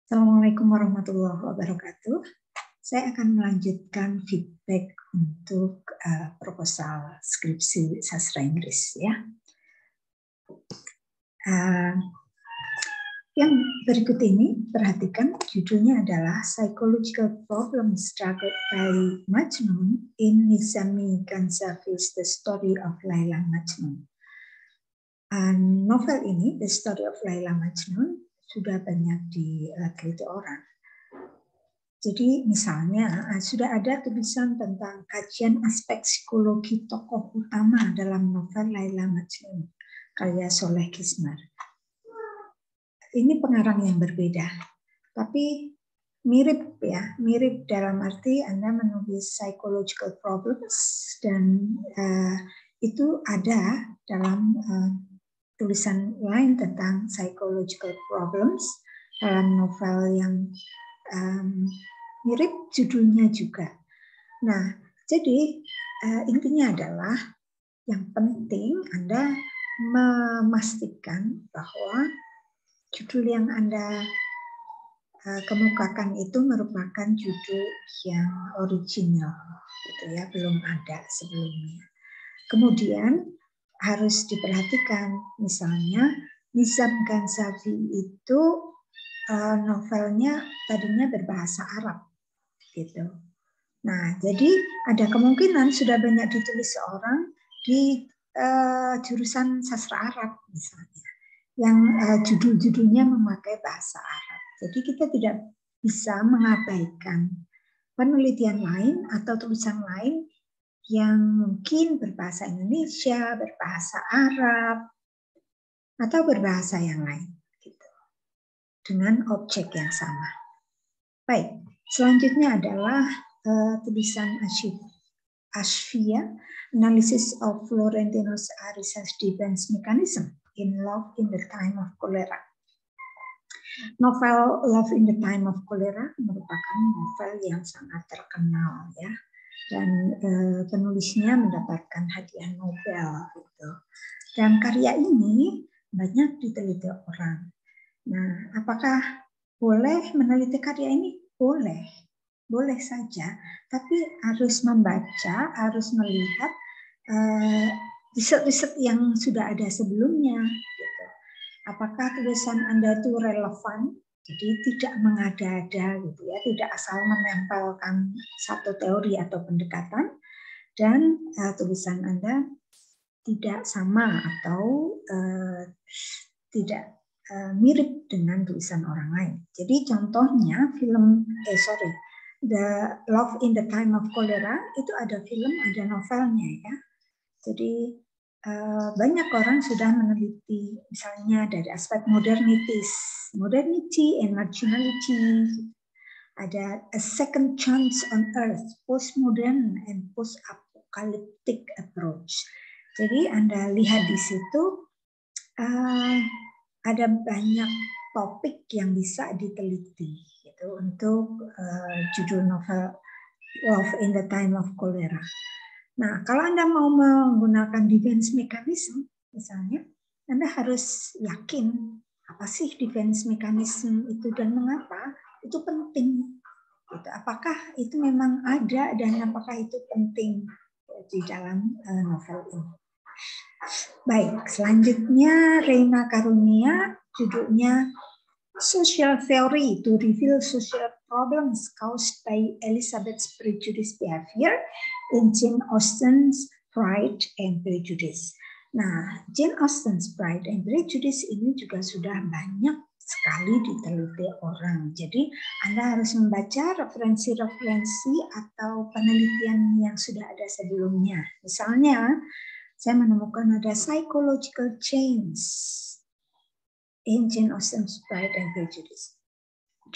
Assalamualaikum warahmatullahi wabarakatuh. Saya akan melanjutkan feedback untuk proposal skripsi sastra Inggris ya. Yang berikut ini perhatikan, judulnya adalah Psychological Problem Struggled by Majnun in Nizami Ganjavi's The Story of Laila Majnun. Novel ini, The Story of Laila Majnun, sudah banyak diteliti orang. Jadi misalnya sudah ada tulisan tentang kajian aspek psikologi tokoh utama dalam novel Laila Majnun karya Soleh Kismar. Ini pengarang yang berbeda, tapi mirip ya, mirip dalam arti Anda menulis psychological problems dan itu ada dalam tulisan lain tentang psychological problems dalam novel yang mirip judulnya juga. Nah, jadi intinya adalah yang penting Anda memastikan bahwa judul yang Anda kemukakan itu merupakan judul yang original, gitu ya, belum ada sebelumnya. Kemudian harus diperhatikan, misalnya Nizam Ganjavi itu novelnya tadinya berbahasa Arab, gitu. Nah, jadi ada kemungkinan sudah banyak ditulis seorang di jurusan sastra Arab misalnya, yang judul-judulnya memakai bahasa Arab. Jadi kita tidak bisa mengabaikan penelitian lain atau tulisan lain yang mungkin berbahasa Indonesia, berbahasa Arab, atau berbahasa yang lain, gitu, dengan objek yang sama. Baik, selanjutnya adalah tulisan Ashfia, Analysis of Florentino's Research Defense Mechanism in Love in the Time of Cholera. Novel Love in the Time of Cholera merupakan novel yang sangat terkenal ya. Dan penulisnya mendapatkan hadiah Nobel gitu. Dan karya ini banyak diteliti orang. Nah, apakah boleh meneliti karya ini? Boleh, boleh saja. Tapi harus membaca, harus melihat riset-riset yang sudah ada sebelumnya. Gitu. Apakah tulisan Anda itu relevan? Jadi tidak mengada-ada gitu ya, tidak asal menempelkan satu teori atau pendekatan, dan tulisan Anda tidak sama atau tidak mirip dengan tulisan orang lain. Jadi contohnya film The Love in the Time of Cholera itu ada film, ada novelnya ya. Jadi banyak orang sudah meneliti misalnya dari aspek modernity and marginality. Ada A Second Chance on Earth, postmodern and post-apocalyptic approach. Jadi Anda lihat di situ ada banyak topik yang bisa diteliti gitu, untuk judul novel Love in the Time of Cholera. Nah, kalau Anda mau menggunakan defense mechanism, misalnya, Anda harus yakin apa sih defense mechanism itu dan mengapa itu penting. Gitu. Apakah itu memang ada dan apakah itu penting di dalam novel ini. Baik, selanjutnya Reina Karunia, judulnya Social Theory to Reveal Social Problems Caused by Elizabeth's Prejudice Behavior in Jane Austen's Pride and Prejudice. Nah, Jane Austen's Pride and Prejudice ini juga sudah banyak sekali diteliti orang. Jadi Anda harus membaca referensi-referensi atau penelitian yang sudah ada sebelumnya. Misalnya, saya menemukan ada psychological change in Jane Austen's Pride and Prejudice.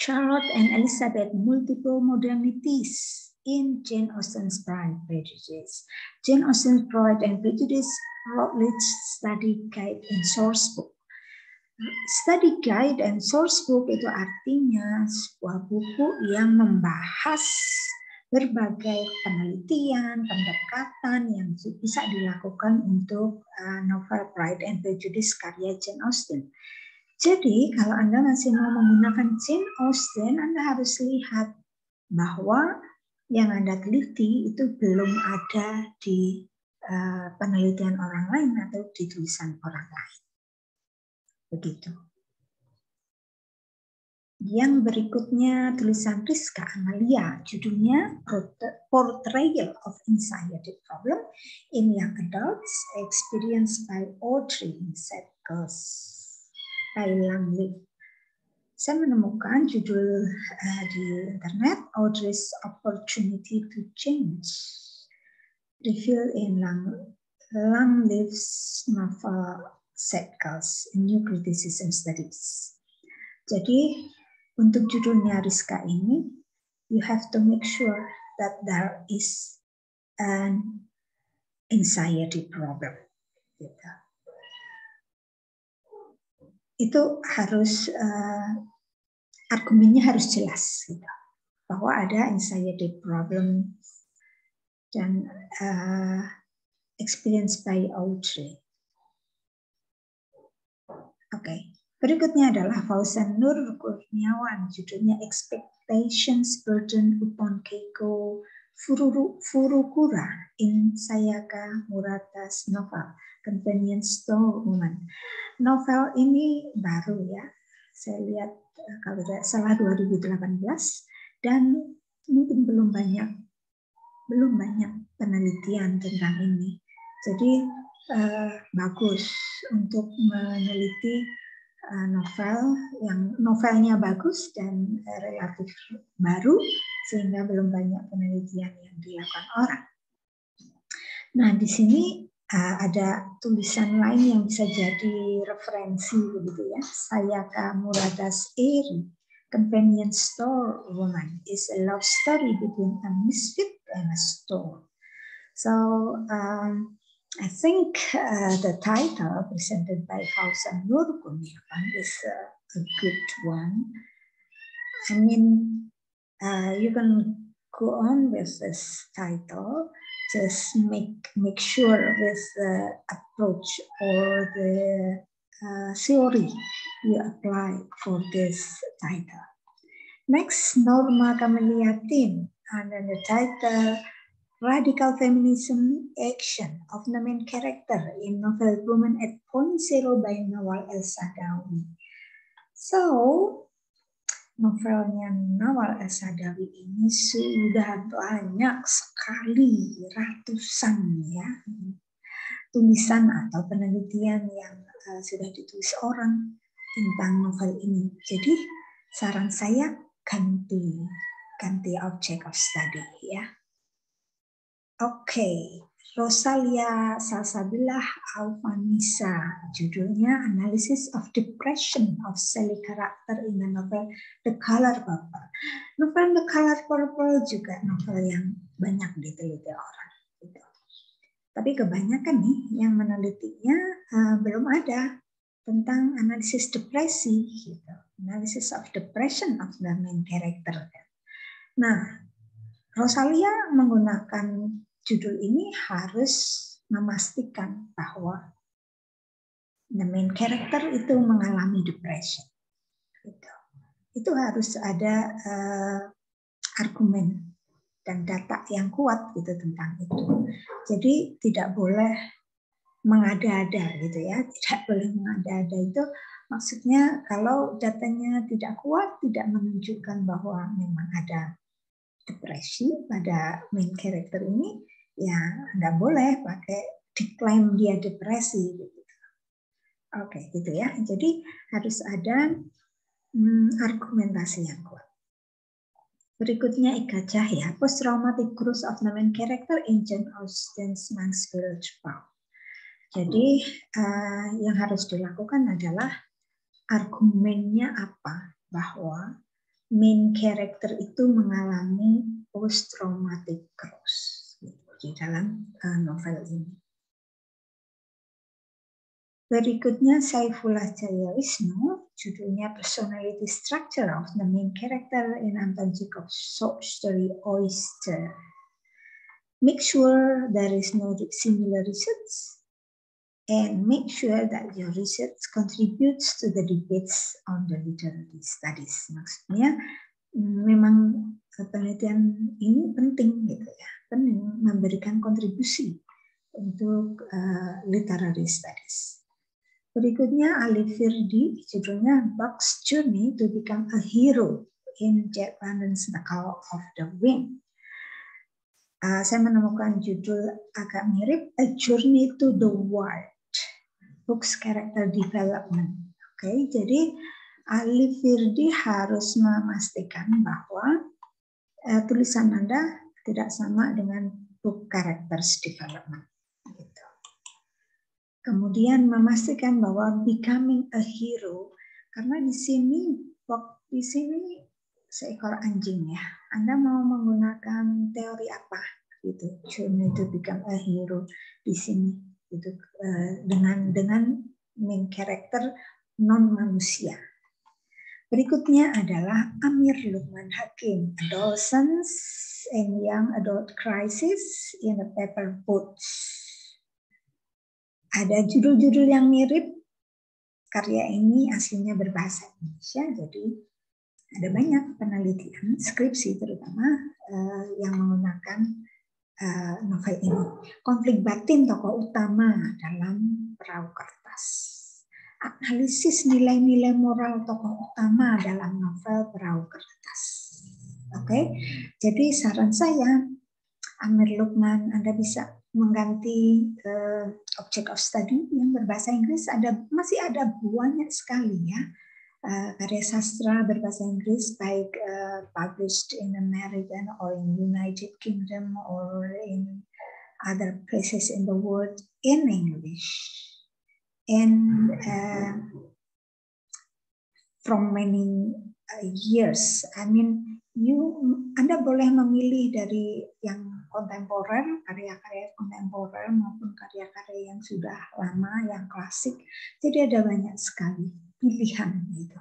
Charlotte and Elizabeth, multiple modernities in Jane Austen's Pride and Prejudice. Jane Austen's Pride and Prejudice, Routledge Study Guide and Source Book. Study Guide and Source Book itu artinya sebuah buku yang membahas berbagai penelitian, pendekatan yang bisa dilakukan untuk novel Pride and Prejudice karya Jane Austen. Jadi kalau Anda masih mau menggunakan Jane Austen, Anda harus lihat bahwa yang Anda teliti itu belum ada di penelitian orang lain atau di tulisan orang lain. Begitu. Yang berikutnya tulisan Rizka Amalia, judulnya Portrayal of Anxiety Problem in Young Adults Experienced by Audrey Sedgwick by Langley. Saya menemukan judul di internet, Audrey's Opportunity to Change, revealed in Langley's novel Sedgwick's New Criticism Studies. Jadi untuk judulnya Rizka ini, you have to make sure that there is an anxiety problem. Gitu. Itu harus argumennya harus jelas, gitu, bahwa ada anxiety problem dan experienced by Audrey. Oke. Berikutnya adalah Fauzan Nur Kurniawan, judulnya Expectations Burden Upon Keiko Furukura in Sayaka Murata's novel Convenience Store Woman. Novel ini baru ya, saya lihat kalau tidak salah 2018 dan mungkin belum banyak penelitian tentang ini. Jadi bagus untuk meneliti novel yang novelnya bagus dan relatif baru sehingga belum banyak penelitian yang dilakukan orang. Nah, di sini ada tulisan lain yang bisa jadi referensi begitu ya. Sayaka Murata's Eri, Convenience Store Woman, is a love story between a misfit and a store. So I think the title presented by Fauzan Nur Kurniawan is a good one. I mean, you can go on with this title. Just make sure with the approach or the theory you apply for this title. Next, Norma Kameliatin, under the title Radical Feminism Action of the Main Character in Novel Woman at Point Zero by Nawal El-Saadawi. So, novelnya Nawal El-Saadawi ini sudah banyak sekali, ratusan ya, tulisan atau penelitian yang sudah ditulis orang tentang novel ini. Jadi, saran saya ganti object of study ya. Oke, Rosalia Salsabilah Alfanisa, judulnya Analysis of Depression of Sally Character in the novel The Color Purple. Novel The Color Purple juga novel yang banyak diteliti orang. Gitu. Tapi kebanyakan nih yang menelitinya belum ada tentang analisis depresi, gitu. Analysis of depression of the main character. Nah, Rosalia menggunakan judul ini harus memastikan bahwa the main character itu mengalami depression. Gitu. Itu harus ada argumen dan data yang kuat gitu tentang itu. Jadi tidak boleh mengada-ada gitu ya, tidak boleh mengada-ada itu maksudnya kalau datanya tidak kuat, tidak menunjukkan bahwa memang ada depresi pada main character ini, ya nggak boleh pakai diklaim dia depresi gitu. Oke, gitu ya. Jadi harus ada argumentasi yang kuat. Berikutnya Ika Cahya, Post Traumatic Growth of the Main Character in Jane Austen's Mansfield Park. Jadi yang harus dilakukan adalah argumennya apa bahwa main character itu mengalami post traumatic growth di dalam novel ini. Berikutnya Saifullah Jaya Wisnu, judulnya Personality Structure of the Main Character in Anton Chekhov's short story Oyster. Make sure there is no similar research and make sure that your research contributes to the debates on the literary studies. Maksudnya memang penelitian ini penting gitu ya, penting memberikan kontribusi untuk literary studies. Berikutnya Alif Firdi, judulnya Buck's Journey to Become a Hero in Jack London's The Call of the Wind. Saya menemukan judul agak mirip, A Journey to the World, Books Character Development. Oke, jadi Alif Firdi harus memastikan bahwa tulisan Anda tidak sama dengan book characters development. Gitu. Kemudian memastikan bahwa becoming a hero, karena di sini seekor anjing ya. Anda mau menggunakan teori apa? Gitu, journey to become a hero di sini. Gitu, dengan main character non manusia. Berikutnya adalah Amir Lukman Hakim, Adolescence and Young Adult Crisis in a Paper Boats. Ada judul-judul yang mirip. Karya ini aslinya berbahasa Indonesia, jadi ada banyak penelitian, skripsi terutama yang menggunakan novel ini. Konflik batin tokoh utama dalam Perahu Kertas. Analisis nilai-nilai moral tokoh utama dalam novel Perahu Kertas. Oke, jadi saran saya, Amir Lukman, Anda bisa mengganti object of study yang berbahasa Inggris. Masih ada banyak sekali ya karya sastra berbahasa Inggris, baik published in America or in United Kingdom or in other places in the world in English. And from many years, I mean, Anda boleh memilih dari yang kontemporer, karya-karya kontemporer maupun karya-karya yang sudah lama, yang klasik. Jadi ada banyak sekali pilihan gitu.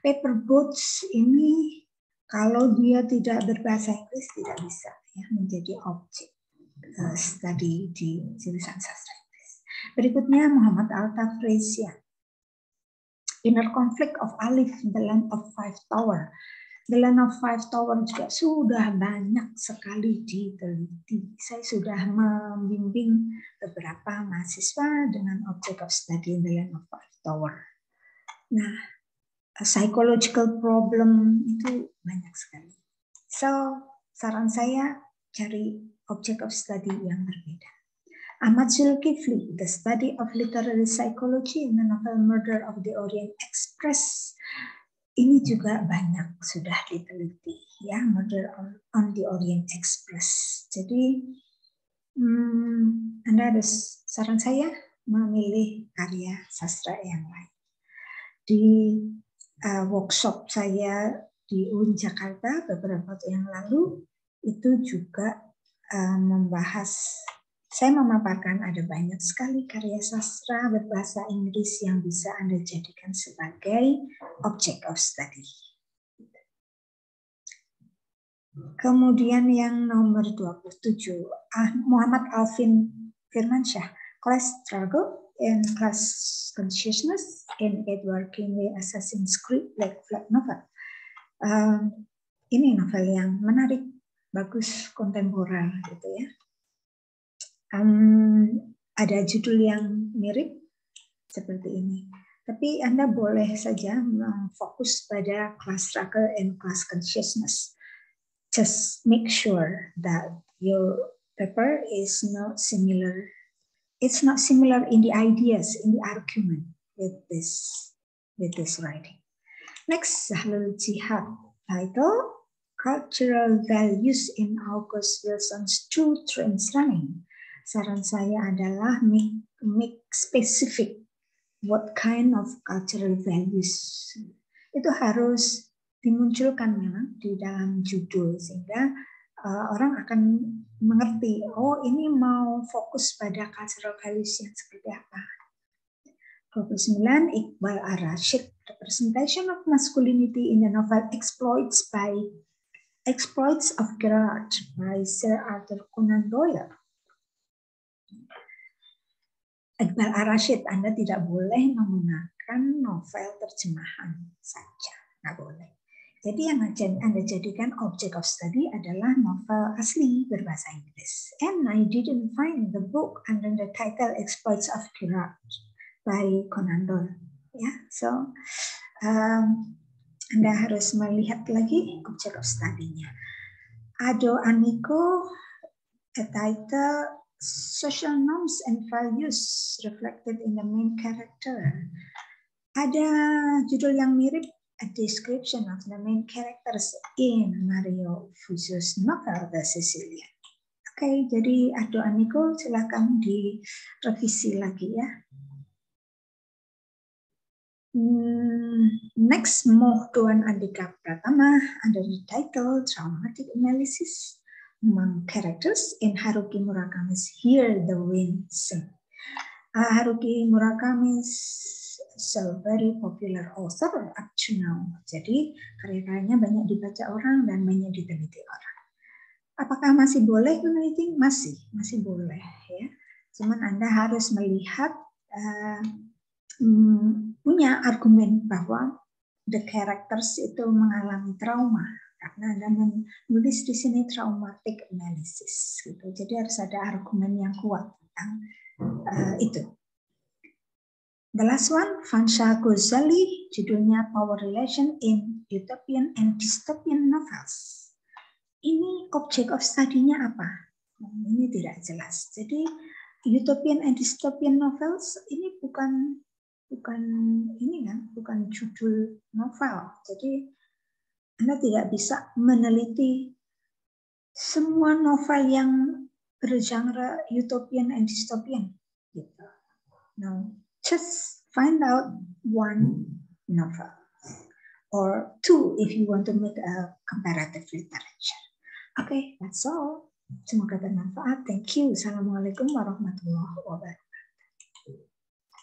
Paper Boats ini kalau dia tidak berbahasa Inggris tidak bisa ya menjadi objek studi di jurusan sastra Inggris. Berikutnya Muhammad Altaf Reza, Inner Conflict of Alif, The Land of Five Tower. The Land of Five Tower juga sudah banyak sekali diteliti. Saya sudah membimbing beberapa mahasiswa dengan object of study The Land of Five Tower. Nah, psychological problem itu banyak sekali. So, saran saya cari object of study yang berbeda. Ahmad Zulkifli, The Study of Literary Psychology in the Novel Murder of the Orient Express. Ini juga banyak sudah diteliti ya, Murder on the Orient Express. Jadi Anda harus, saran saya memilih karya sastra yang lain. Di workshop saya di UIN Jakarta beberapa waktu yang lalu itu juga saya memaparkan ada banyak sekali karya sastra berbahasa Inggris yang bisa Anda jadikan sebagai object of study. Kemudian yang nomor 27, Muhammad Alvin Firmansyah, Class Struggle and Class Consciousness in Edward Kingsley Assassin's Creed Black Flag Novel. Ini novel yang menarik, bagus, kontemporer gitu ya. Ada judul yang mirip seperti ini. Tapi Anda boleh saja fokus pada class struggle and class consciousness. Just make sure that your paper is not similar. It's not similar in the ideas, in the argument with this writing. Next, Zahlul Jihad, title Cultural Values in August Wilson's Two Trains Running. Saran saya adalah make specific what kind of cultural values. Itu harus dimunculkan memang di dalam judul sehingga orang akan mengerti, oh ini mau fokus pada cultural values yang seperti apa. 29, Iqbal Ar-Rashid, Representation of Masculinity in the Novel Exploits of Gerard by Sir Arthur Conan Doyle. Iqbal Ar-Rasyid, Anda tidak boleh menggunakan novel terjemahan saja, nggak boleh. Jadi yang Anda jadikan object of study adalah novel asli berbahasa Inggris. And I didn't find the book under the title Exploits of Gerard by Conan Doyle. Ya, so Anda harus melihat lagi object of study-nya. Ado Aniko, a title Social Norms and Values Reflected in the Main Character. Ada judul yang mirip, A Description of the Main Characters in Mario Puzo's novel The Sicilian. Oke, jadi Ado Aniko silakan direvisi lagi ya. Next, Moh Doan Andika Pratama under the title Traumatic Analysis Among Characters in Haruki Murakami's Hear the Wind Sing. Haruki Murakami is a very popular author up to now. Jadi karya-karyanya banyak dibaca orang dan banyak diteliti orang. Apakah masih boleh meneliti? Masih boleh ya. Cuman Anda harus melihat punya argumen bahwa the characters itu mengalami trauma karena Anda menulis di sini traumatic analysis gitu. Jadi harus ada argumen yang kuat tentang itu. The last one, Fansha Ghazali, judulnya Power Relation in Utopian and Dystopian Novels. Ini object of study-nya apa? Ini tidak jelas. Jadi Utopian and Dystopian Novels ini bukan judul novel. Jadi Anda tidak bisa meneliti semua novel yang bergenre utopian and dystopian. Gitu. No, just find out one novel or two if you want to make a comparative literature. Okay, that's all. Semoga bermanfaat. Thank you. Assalamualaikum warahmatullahi wabarakatuh.